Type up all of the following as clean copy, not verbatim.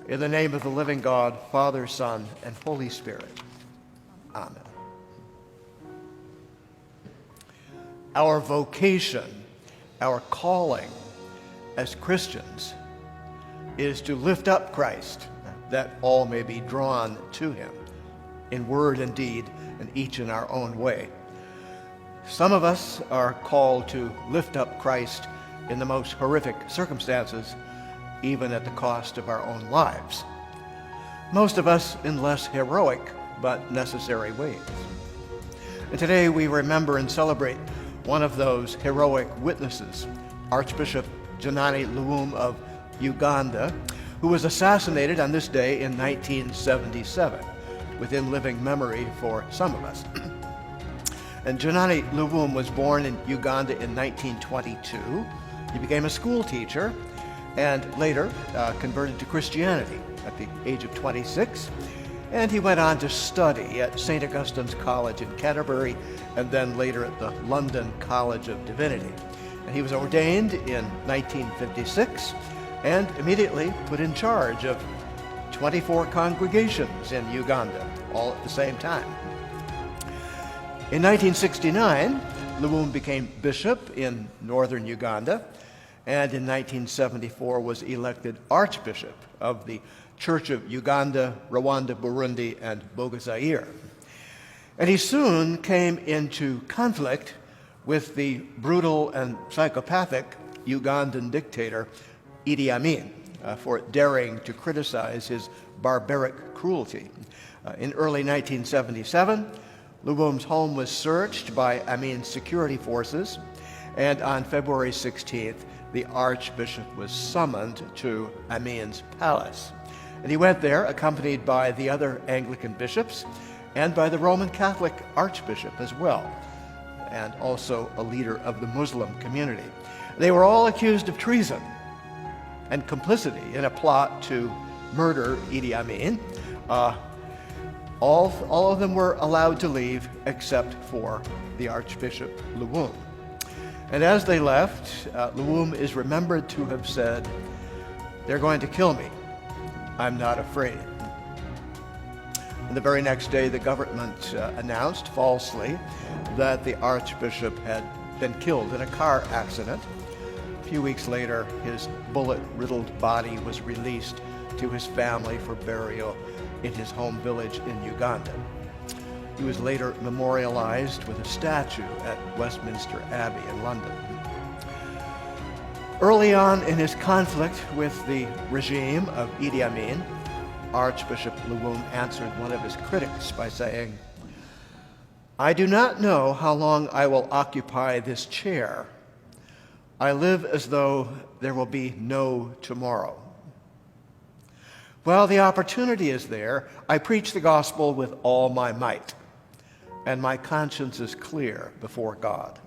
In the name of the living God, Father, Son, and Holy Spirit. Amen. Our vocation, our calling as Christians is to lift up Christ, that all may be drawn to him in word and deed, and each in our own way. Some of us are called to lift up Christ in the most horrific circumstances, even at the cost of our own lives. Most of us in less heroic but necessary ways. And today we remember and celebrate one of those heroic witnesses, Archbishop Janani Luwum of Uganda, who was assassinated on this day in 1977, within living memory for some of us. And Janani Luwum was born in Uganda in 1922. He became a school teacher and later converted to Christianity at the age of 26. And he went on to study at St. Augustine's College in Canterbury and then later at the London College of Divinity. And he was ordained in 1956 and immediately put in charge of 24 congregations in Uganda, all at the same time. In 1969, Luwum became bishop in northern Uganda, and in 1974 was elected Archbishop of the Church of Uganda, Rwanda, Burundi, and Bogazaire. And he soon came into conflict with the brutal and psychopathic Ugandan dictator Idi Amin for daring to criticize his barbaric cruelty. In early 1977, Luwum's home was searched by Amin's security forces, and on February 16th, the Archbishop was summoned to Amin's palace. And he went there accompanied by the other Anglican bishops and by the Roman Catholic Archbishop as well, and also a leader of the Muslim community. They were all accused of treason and complicity in a plot to murder Idi Amin. All of them were allowed to leave except for the Archbishop Luwum. And as they left, Luwum is remembered to have said, "They're going to kill me. I'm not afraid." And the very next day, the government announced falsely that the Archbishop had been killed in a car accident. A few weeks later, his bullet-riddled body was released to his family for burial in his home village in Uganda. He was later memorialized with a statue at Westminster Abbey in London. Early on in his conflict with the regime of Idi Amin, Archbishop Luwum answered one of his critics by saying, "I do not know how long I will occupy this chair. I live as though there will be no tomorrow. While the opportunity is there, I preach the gospel with all my might, and my conscience is clear before God."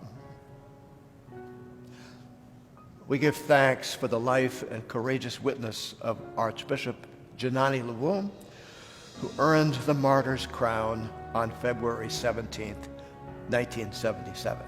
We give thanks for the life and courageous witness of Archbishop Janani Luwum, who earned the martyr's crown on February 17th, 1977.